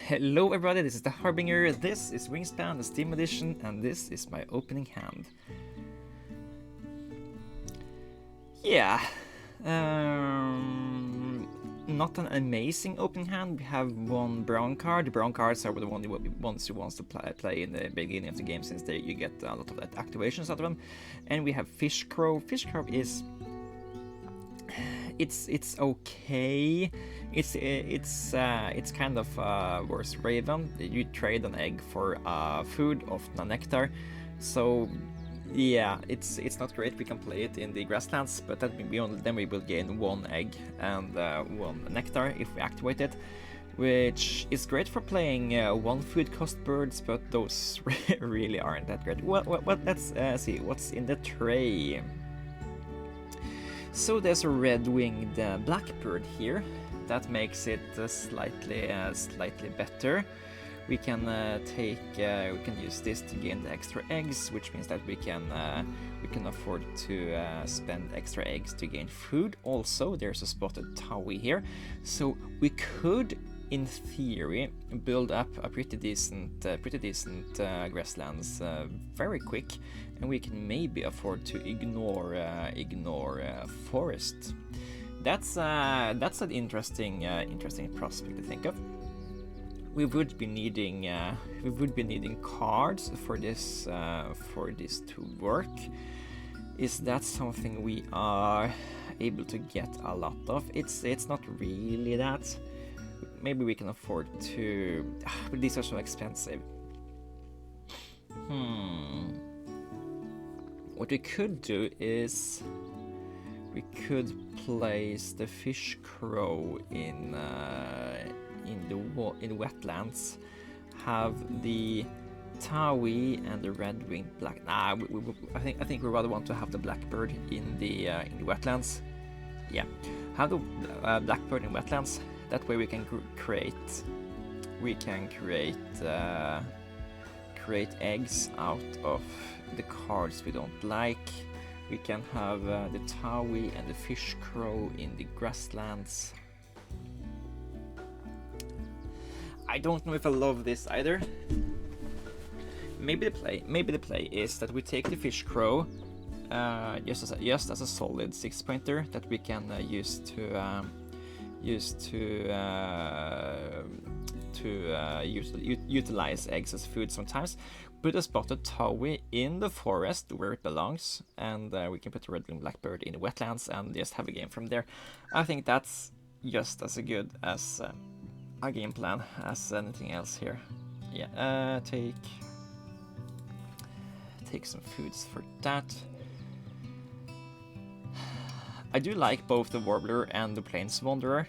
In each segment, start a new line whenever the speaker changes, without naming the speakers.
Hello everybody, this is the Harbinger, this is Wingspan, the Steam edition, and this is my opening hand. Yeah, not an amazing opening hand. We have one brown card. The brown cards are the ones who wants to play in the beginning of the game, since you get a lot of activations out of them. And we have Fish Crow. Fish Crow is... It's okay. It's kind of worse Raven. You trade an egg for food, often a nectar. So yeah, it's not great. We can play it in the grasslands, but then we will gain one egg and one nectar if we activate it, which is great for playing one food cost birds, but those really aren't that great. Well, let's see what's in the tray. So there's a red-winged blackbird here. That makes it slightly better. We can use this to gain the extra eggs, which means that we can afford to spend extra eggs to gain food. Also, there's a spotted Taui here, so we could, in theory, build up a pretty decent grasslands very quick, and we can maybe afford to ignore forest. That's an interesting prospect to think of. We would be needing cards for this to work. Is that something we are able to get a lot of? It's not really that. Maybe we can afford to, but these are so expensive. What we could do is we could place the Fish Crow in wetlands, have the Taui and the red-winged black. Nah, I think we rather want to have the blackbird in the wetlands. Yeah, have the blackbird in wetlands. That way we can create eggs out of the cards we don't like. We can have the Taui and the Fish Crow in the grasslands. I don't know if I love this either. Maybe the play is that we take the Fish Crow just as a solid 6-pointer that we can use to utilize eggs as food sometimes. Put a spotted Taui in the forest where it belongs, and we can put the red-winged blackbird in the wetlands and just have a game from there. I think that's just as good as a game plan as anything else here. Yeah, take some foods for that. I do like both the Warbler and the Plains Wanderer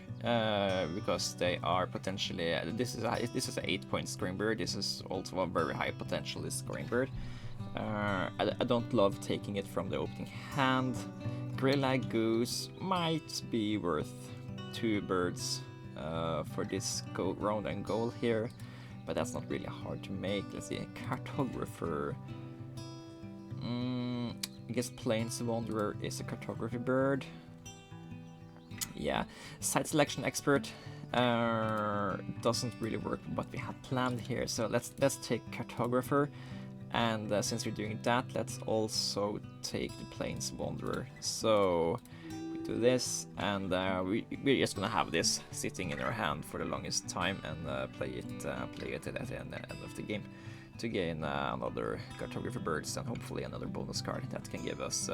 because they are potentially. This is an 8-point scoring bird. This is also a very high potential scoring bird. I don't love taking it from the opening hand. Grey-lag Goose might be worth 2 birds for this round and goal here, but that's not really hard to make. Let's see, Cartographer. I guess Plains Wanderer is a cartography bird. Yeah, site selection expert doesn't really work with what we had planned here. So let's take cartographer, and since we're doing that, let's also take the Plains Wanderer. So we do this, and we're just gonna have this sitting in our hand for the longest time and play it at the end of the game to gain another cartographer birds and hopefully another bonus card that can give us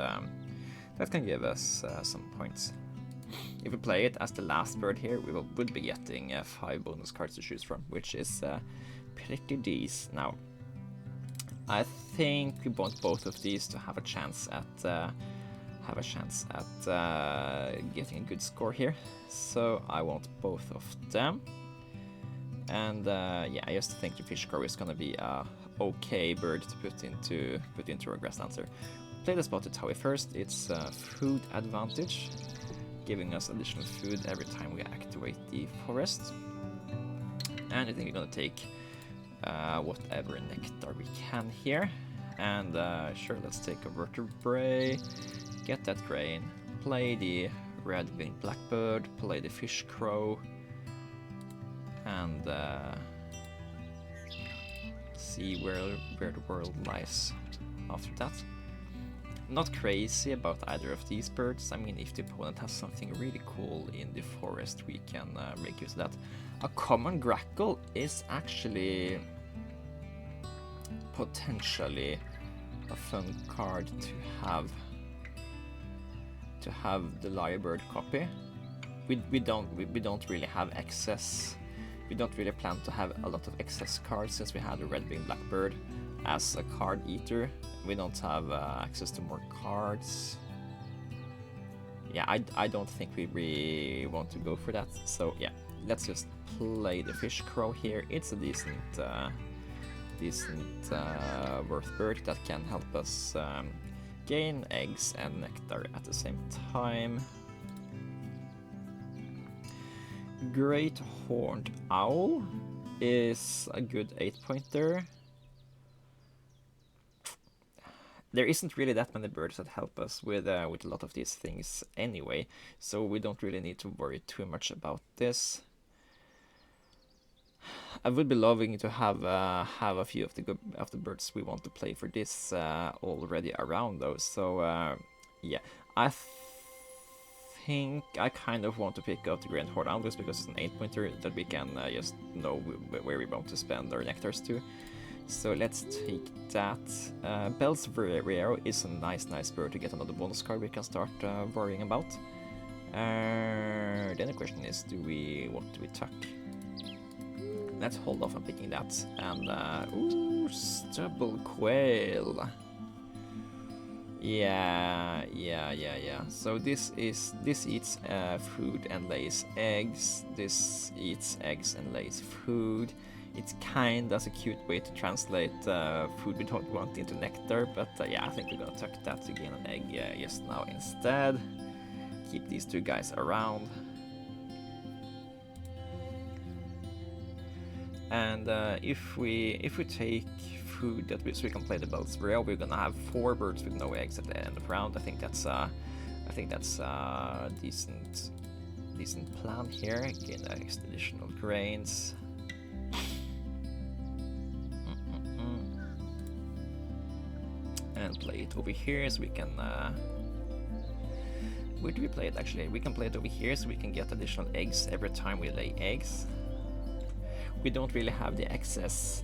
some points. If we play it as the last bird here, we would be getting 5 bonus cards to choose from, which is pretty decent. Now, I think we want both of these to have a chance at getting a good score here. So I want both of them. And yeah, I just think the Fish Crow is gonna be a okay bird to put into our grasslands. Play the spotted Taui first. It's food advantage, giving us additional food every time we activate the forest. And I think we're gonna take whatever nectar we can here. And sure, let's take a vertebrae, get that grain, play the red-winged blackbird, play the Fish Crow, and see where the world lies after that. Not crazy about either of these birds. I mean, if the opponent has something really cool in the forest, we can make use of that. A common grackle is actually potentially a fun card to have the lyrebird copy. We don't really have excess. We don't really plan to have a lot of excess cards since we had a red-winged blackbird as a card eater. We don't have access to more cards. Yeah, I don't think we really want to go for that. So yeah, let's just play the fish crow here. It's a decent worth bird that can help us gain eggs and nectar at the same time. Great horned owl is a good 8-pointer. There isn't really that many birds that help us with a lot of these things anyway, so we don't really need to worry too much about this. I would be loving to have a few of the birds we want to play for this already around though. So yeah, I think I kind of want to pick up the Grand Horned Owl just because it's an 8-pointer that we can just know where we want to spend our nectars to. So let's take that. Bell's Rero is a nice bird to get another bonus card we can start worrying about. Then the question is, what do we tuck? Let's hold off on picking that. And ooh, Stubble Quail. Yeah. So this eats food and lays eggs. This eats eggs and lays food. It's kinda a cute way to translate food we don't want into nectar, but yeah, I think we're gonna tuck that to gain an egg just now instead. Keep these two guys around. And if we take food so we can play the Bell's Rero, we're gonna have 4 birds with no eggs at the end of the round. I think that's a decent plan here. Gain additional grains. And play it over here so we can. Where do we play it actually? We can play it over here so we can get additional eggs every time we lay eggs. We don't really have the excess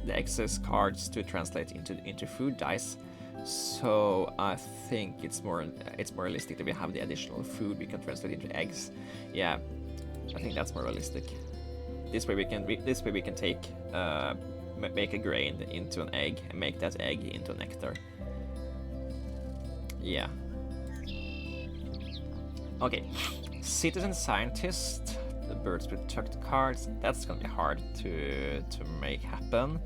cards to translate into food dice, so I think it's more realistic that we have the additional food we can translate into eggs. Yeah, I think that's more realistic. This way we can take make a grain into an egg and make that egg into nectar. Yeah. Okay, Citizen Scientist. The birds with tucked cards. That's gonna be hard to make happen.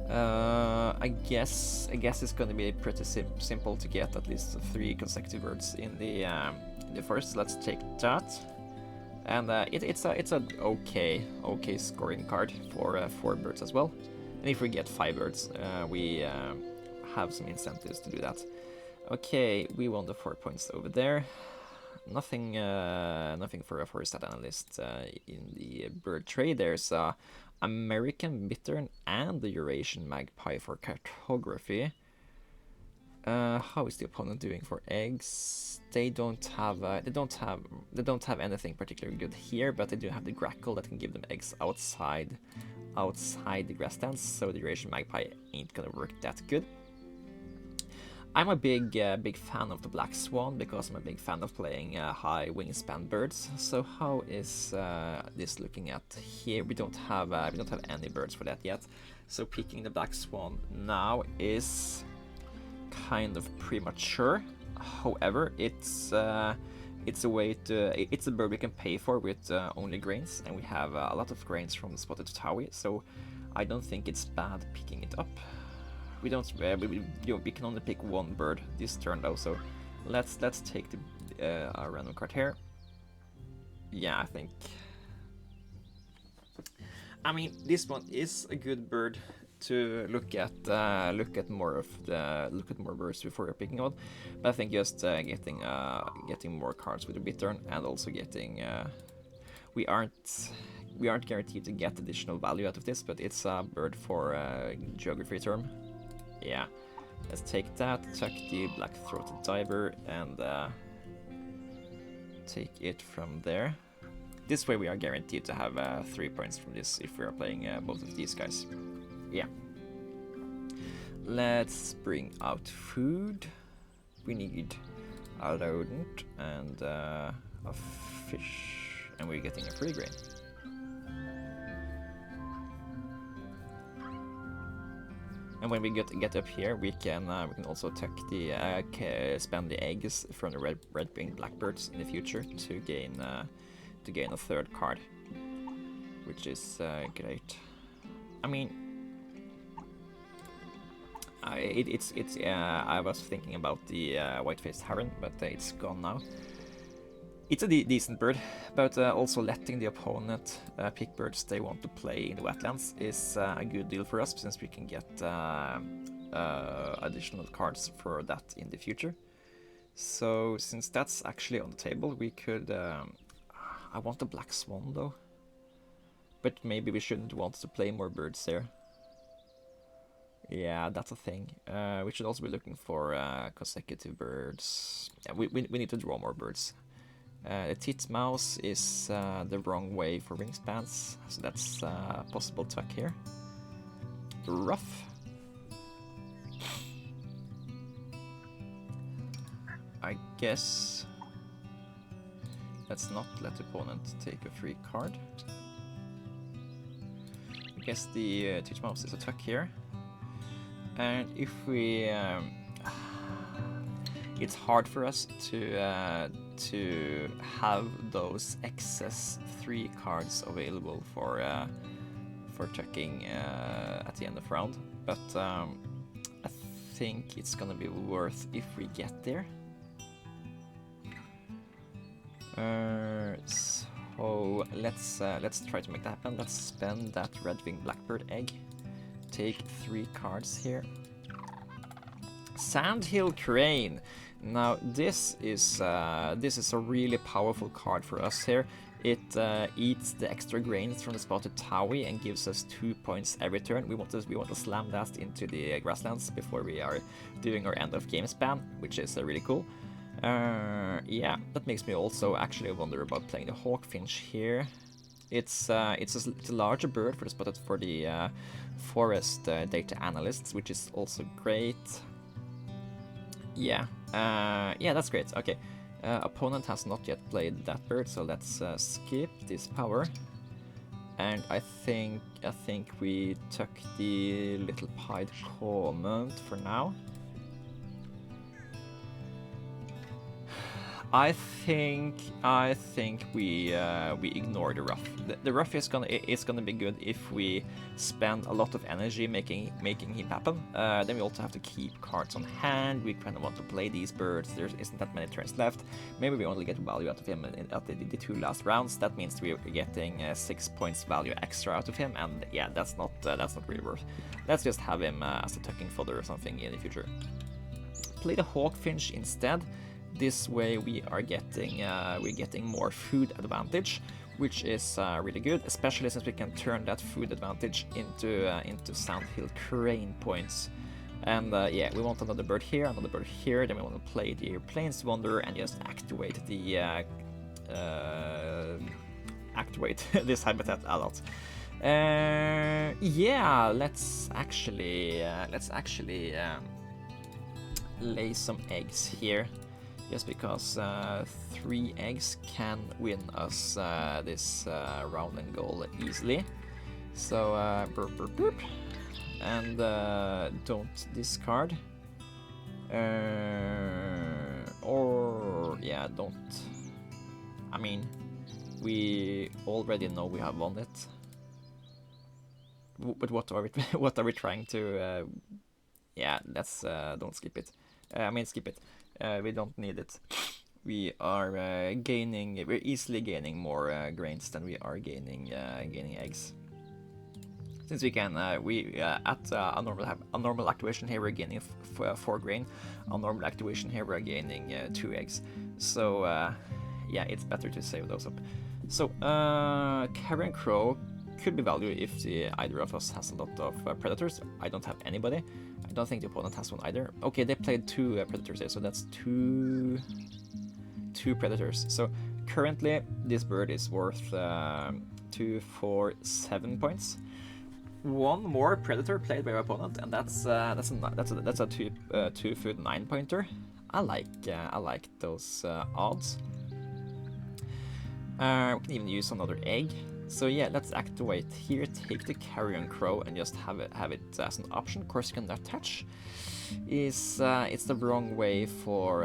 I guess it's gonna be pretty simple to get at least 3 consecutive birds in the first. Let's take that, and it's a okay scoring card for 4 birds as well. And if we get 5 birds, we have some incentives to do that. Okay, we won the 4 points over there. Nothing for a forest analyst in the bird trade. There's American bittern and the Eurasian magpie for cartography. How is the opponent doing for eggs? They don't have anything particularly good here, but they do have the grackle that can give them eggs outside the grasslands. So the Eurasian magpie ain't gonna work that good. I'm a big fan of the black swan because I'm a big fan of playing high wingspan birds. So how is this looking at here? We don't have any birds for that yet. So picking the black swan now is kind of premature. However, it's a bird we can pay for with only grains, and we have a lot of grains from Spotted Towie. So I don't think it's bad picking it up. We can only pick 1 bird this turn though, so let's take a random card here. Yeah, I mean this one is a good bird to look at more birds before you're picking one. But I think just getting more cards with the bittern and also getting we aren't we aren't guaranteed to get additional value out of this, but it's a bird for geography term. Yeah, let's take that, tuck the black-throated diver, and take it from there. This way we are guaranteed to have 3 points from this if we are playing both of these guys. Yeah. Let's bring out food. We need a rodent and a fish, and we're getting a free grain. And when we get up here, we can also tuck the spend the eggs from the red-winged blackbirds in the future to gain a third card, which is great. I mean, I was thinking about the white-faced heron, but it's gone now. It's a decent bird, but also letting the opponent pick birds they want to play in the wetlands is a good deal for us, since we can get additional cards for that in the future. So since that's actually on the table, we could... I want a black swan though, but maybe we shouldn't want to play more birds there. Yeah, that's a thing. We should also be looking for consecutive birds. Yeah, we need to draw more birds. The titmouse is the wrong way for wingspans, so that's a possible tuck here. Rough. I guess let's not let the opponent take a free card. I guess the titmouse is a tuck here. And if we... it's hard for us to have those excess 3 cards available for tucking at the end of round, but I think it's gonna be worth if we get there. So let's try to make that happen. Let's spend that red-winged blackbird egg. Take 3 cards here. Sandhill Crane. Now this is a really powerful card for us here. It eats the extra grains from the spotted Towie and gives us 2 points every turn. We want to slam that into the grasslands before we are doing our end of game span, which is really cool. Yeah, that makes me also actually wonder about playing the hawkfinch here. It's a larger bird for the forest data analysts, which is also great. Yeah, yeah, that's great. Okay, opponent has not yet played that bird, so let's skip this power. And I think we tuck the little pied cormorant for now. I think we ignore the rough. The rough is gonna be good if we spend a lot of energy making him happen. Then we also have to keep cards on hand. We kind of want to play these birds. There isn't that many turns left. Maybe we only get value out of him at the 2 last rounds. That means we're getting 6 points value extra out of him, and yeah, that's not really worth. Let's just have him as a tucking fodder or something in the future. Play the hawkfinch instead. This way we are getting more food advantage, which is really good, especially since we can turn that food advantage into Sandhill Crane points. And yeah, we want another bird here, then we want to play the Plains Wanderer and just activate the activate this habitat a lot. Yeah, let's actually lay some eggs here. Just because 3 eggs can win us this round and goal easily. So burp, burp, burp. And don't discard. Or yeah, don't. I mean, we already know we have won it. But what are we trying to? Yeah, let's don't skip it. I mean, skip it. We don't need it. We are we're easily gaining more grains than we are gaining eggs. Since we can, at a normal activation here we're gaining 4 grain. A normal activation here we're gaining 2 eggs. So yeah, it's better to save those up. So, carrion crow could be value if either of us has a lot of predators. I don't have anybody. I don't think the opponent has one either. Okay, they played 2 predators here, so that's two predators. So currently this bird is worth 2, 4, 7 points. One more predator played by our opponent, and that's a 2 food 9 pointer. I like those odds. We can even use another egg. So yeah, let's activate here, take the carrion crow and just have it as an option. Of course, you can attach. It's the wrong way for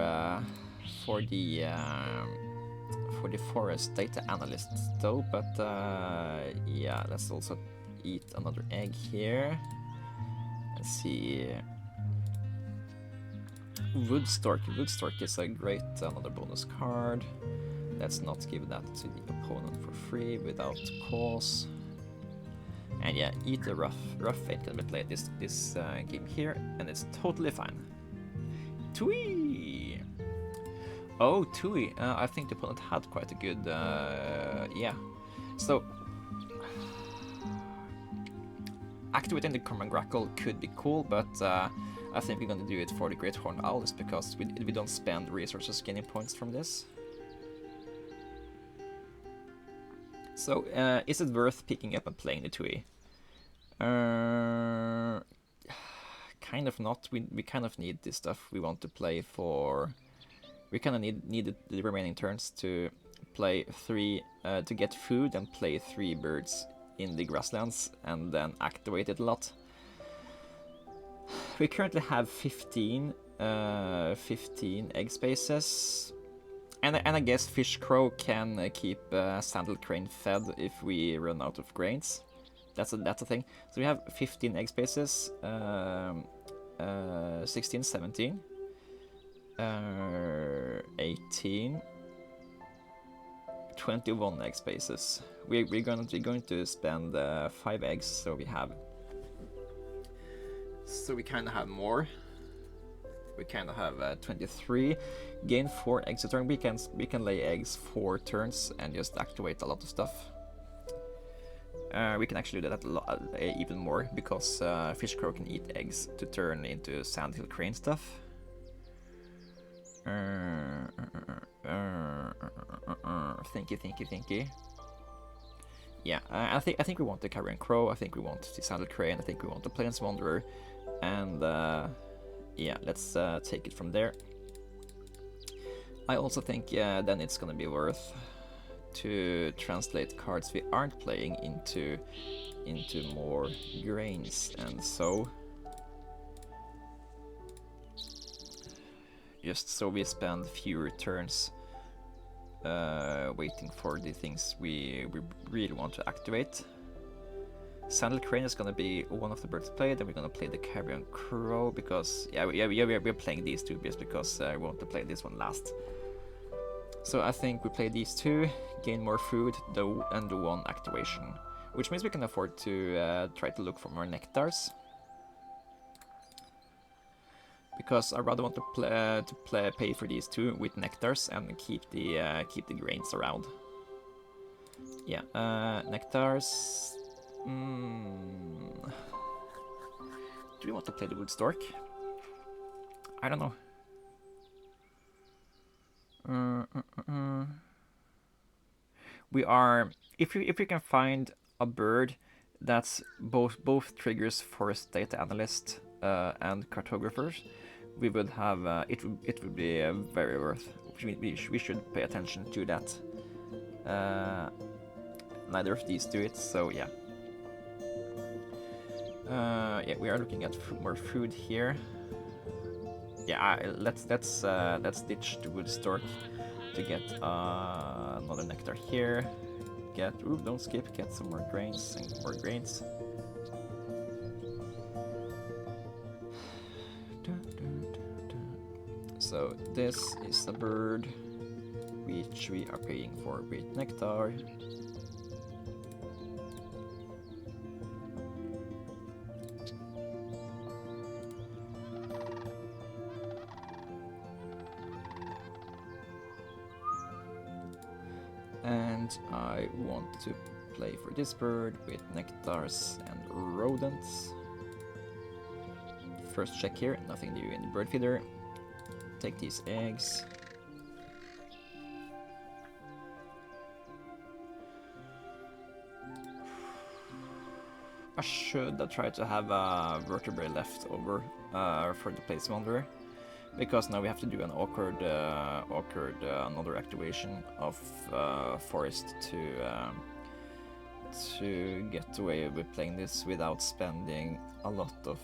the forest data analyst though. But yeah, let's also eat another egg here. Let's see. Woodstork is a great another bonus card. Let's not give that to the opponent for free without cause. And yeah, eat the rough fate can be played this game here, and it's totally fine. Tui! Oh, Tui. I think the opponent had quite a good, yeah. So, activating the common grackle could be cool, but I think we're gonna do it for the Great Horned Owl, just because we don't spend resources gaining points from this. So, is it worth picking up and playing the Tui? Kind of not. We kind of need this stuff we want to play for. We kind of need the remaining turns to play 3 to get food and play 3 birds in the grasslands and then activate it a lot. We currently have 15 egg spaces. And I guess Fish Crow can keep Sandal Crane fed if we run out of grains. That's a thing. So we have 15 egg spaces, 16, 17, 18, 21 egg spaces. We're going to spend 5 eggs, so we kind of have more. We kind of have 23, gain 4 eggs a turn. We can lay eggs 4 turns and just activate a lot of stuff. We can actually do that even more, because Fish Crow can eat eggs to turn into Sandhill Crane stuff. Thinky. Yeah, I think we want the Carrion Crow. I think we want the Sandhill Crane. I think we want the Plains Wanderer, and yeah, let's take it from there. I also think then it's gonna be worth to translate cards we aren't playing into more grains, and so just so we spend fewer turns waiting for the things we really want to activate. Sandal Crane is gonna be one of the birds played, and we're gonna play the Carrion Crow because we're playing these 2 just because we want to play this one last. So I think we play these 2, gain more food, and do 1 activation, which means we can afford to try to look for more nectars. Because I rather want to pay for these 2 with nectars and keep the grains around. Yeah, nectars. Do we want to play the Woodstork? I don't know. We are if we can find a bird that's both triggers forest data analyst and cartographers, we would have it would be very worth. We should pay attention to that. Neither of these do it, so yeah. Yeah, we are looking at more food here. Yeah, let's ditch the Woodstork to get another nectar here. Don't skip. Get some more grains and more grains. So this is a bird which we are paying for with nectar. And I want to play for this bird with nectars and rodents. First check here, nothing new in the bird feeder. Take these eggs. I should try to have a vertebrae left over for the place wanderer, because now we have to do an awkward another activation of forest to get away with playing this without spending a lot of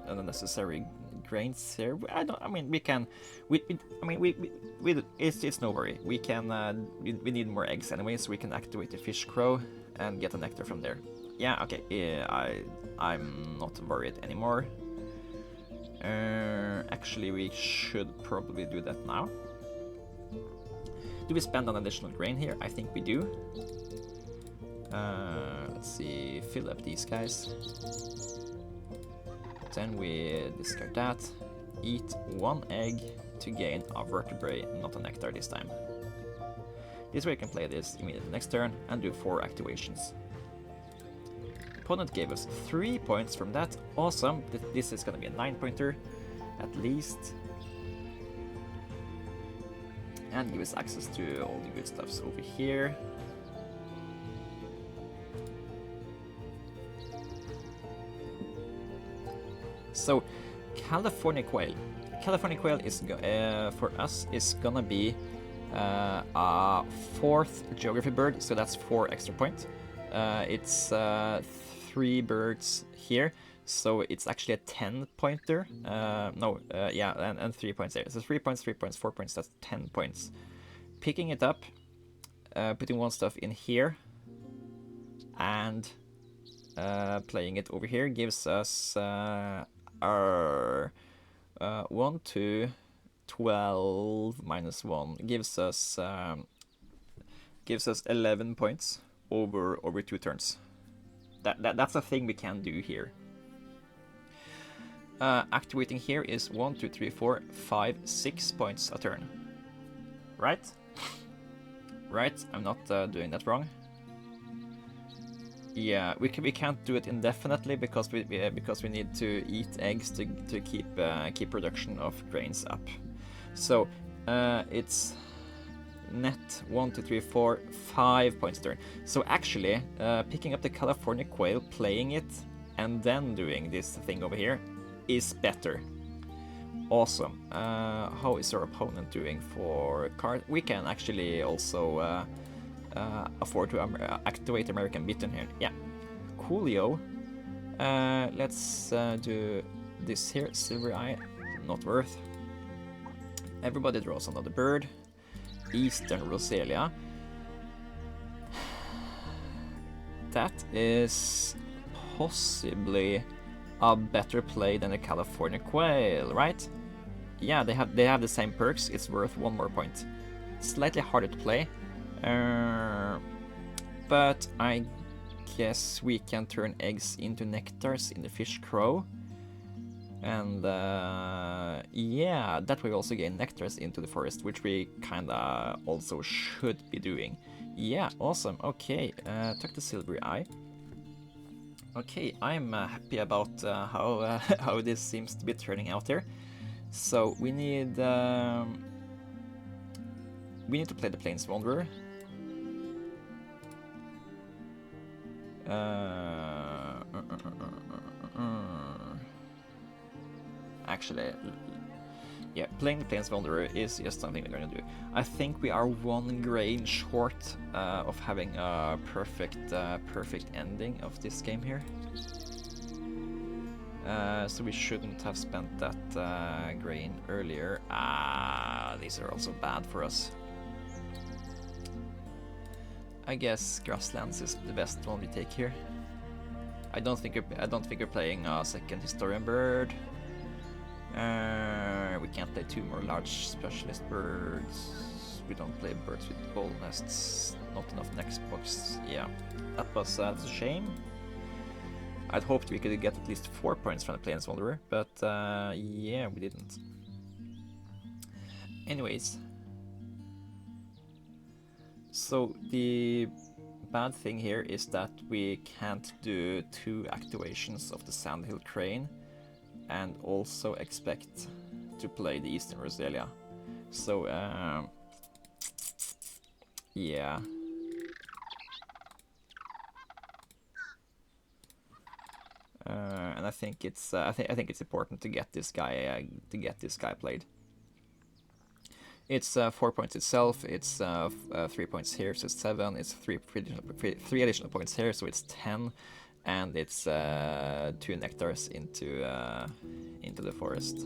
unnecessary grains here. It's no worry. We can we need more eggs anyway, so we can activate the fish crow and get a nectar from there. Yeah, okay. I'm not worried anymore. Actually, we should probably do that now. Do we spend an additional grain here? I think we do. Let's see, fill up these guys. Then we discard that. Eat one egg to gain a vertebrae, not a nectar this time. This way you can play this immediately next turn and do 4 activations. Opponent gave us 3 points from that. Awesome. This is gonna be a 9-pointer at least. And give us access to all the good stuffs over here. So, California quail. California quail is for us is gonna be a 4th geography bird, so that's 4 extra points. It's 3 birds here, so it's actually a 10-pointer. And 3 points there. So 3 points, 3 points, 4 points. That's 10 points. Picking it up, putting one stuff in here, and playing it over here gives us our 1 to 12 minus 1 gives us 11 points over 2 turns. That's a thing we can do here. Activating here is 1, 2, 3, 4, 5, 6 points a turn. Right? Right, I'm not doing that wrong. Yeah, we can't do it indefinitely because we need to eat eggs to keep production of grains up. So it's net 1, 2, 3, 4, 5 points a turn. So actually, picking up the California quail, playing it, and then doing this thing over here is better. Awesome. How is our opponent doing for card? We can actually also afford to activate American Bittern here. Yeah. Coolio. Let's do this here. Silver Eye. Not worth. Everybody draws another bird. Eastern Roselia. That is possibly a better play than a California quail, right? Yeah, they have the same perks. It's worth 1 more point. Slightly harder to play, but I guess we can turn eggs into nectars in the fish crow, and yeah, that way we also gain nectars into the forest, which we kinda also should be doing. Yeah, awesome. Okay, took the silvery eye. Okay, I'm happy about how this seems to be turning out here. So we need to play the Plains Wanderer. Actually, yeah, playing the Plains Wanderer is just something we're going to do. I think we are 1 grain short of having a perfect ending of this game here. So we shouldn't have spent that grain earlier. These are also bad for us. I guess grasslands is the best one we take here. I don't think we're playing a second historian bird. We can't play 2 more large specialist birds. We don't play birds with bowl nests. Not enough next box. Yeah, that's a shame. I'd hoped we could get at least 4 points from the Plains Wanderer, but yeah, we didn't. Anyways, So the bad thing here is that we can't do 2 activations of the Sandhill Crane and also expect to play the Eastern Roselia. So yeah. And I think it's I think it's important to get this guy played. It's 4 points itself. It's 3 points here, so it's 7. It's three additional points here, so it's 10, and it's 2 nectars into the forest,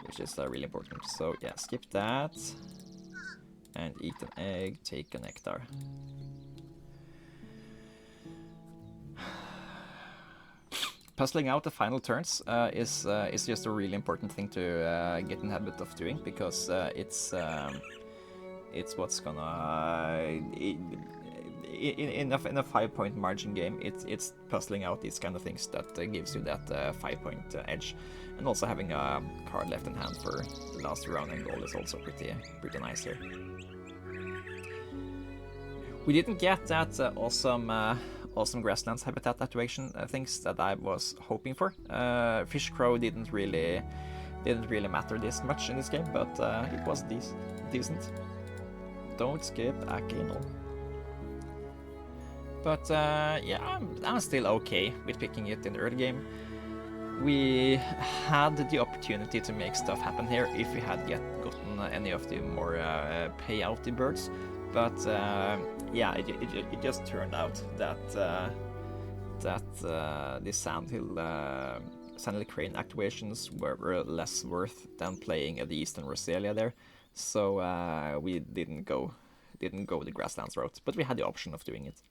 which is really important. So yeah, skip that and eat an egg, take a nectar. Puzzling out the final turns is just a really important thing to get in the habit of doing, because it's what's gonna in a 5-point margin game. It's puzzling out these kind of things that gives you that 5-point edge, and also having a card left in hand for the last round and goal is also pretty nice here. We didn't get that awesome grasslands habitat activation things that I was hoping for. Fish Crow didn't really matter this much in this game, but it was decent. Don't skip Akino. But yeah, I'm still okay with picking it in the early game. We had the opportunity to make stuff happen here if we had gotten any of the more payouty birds, but yeah, it just turned out that the Sandhill Crane activations were less worth than playing the Eastern Roselia there, so we didn't go the grasslands route, but we had the option of doing it.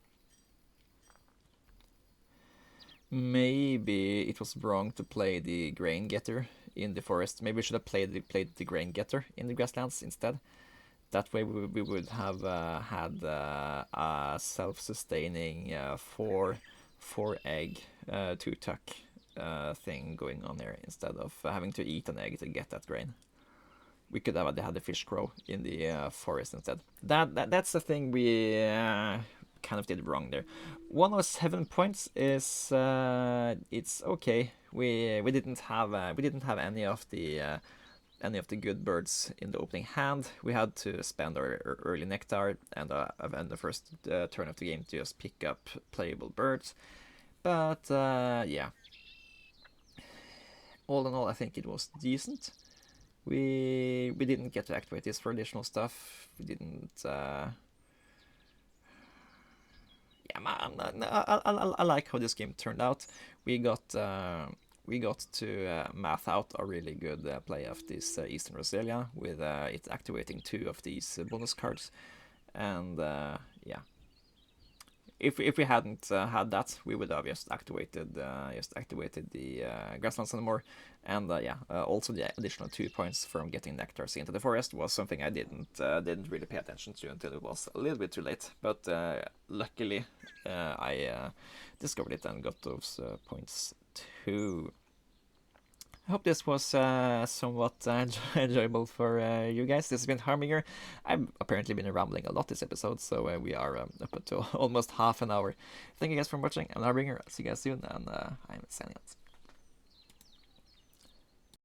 Maybe it was wrong to play the Grain Getter in the forest. Maybe we should have played the Grain Getter in the grasslands instead. That way we would have had a self-sustaining 4 egg 2 tuck thing going on there, instead of having to eat an egg to get that grain. We could have had the Fish Crow in the forest instead. That's the thing we kind of did wrong there. 107 points is it's okay. We didn't have any of the good birds in the opening hand. We had to spend our early nectar and the first turn of the game to just pick up playable birds. But yeah, all in all, I think it was decent. We didn't get to activate this for additional stuff. We didn't. Yeah, man, I like how this game turned out. We got to math out a really good play of this Eastern Roselia with it activating 2 of these bonus cards, and yeah, if we hadn't had that, we would have just activated the grasslands and more, and yeah, also the additional 2 points from getting nectars into the forest was something I didn't really pay attention to until it was a little bit too late. But luckily, I discovered it and got those points too. I hope this was somewhat enjoyable for you guys. This has been Harbinger. I've apparently been rambling a lot this episode, so we are up to almost half an hour. Thank you guys for watching. I'm Harbinger. I'll see you guys soon, and I'm signing out.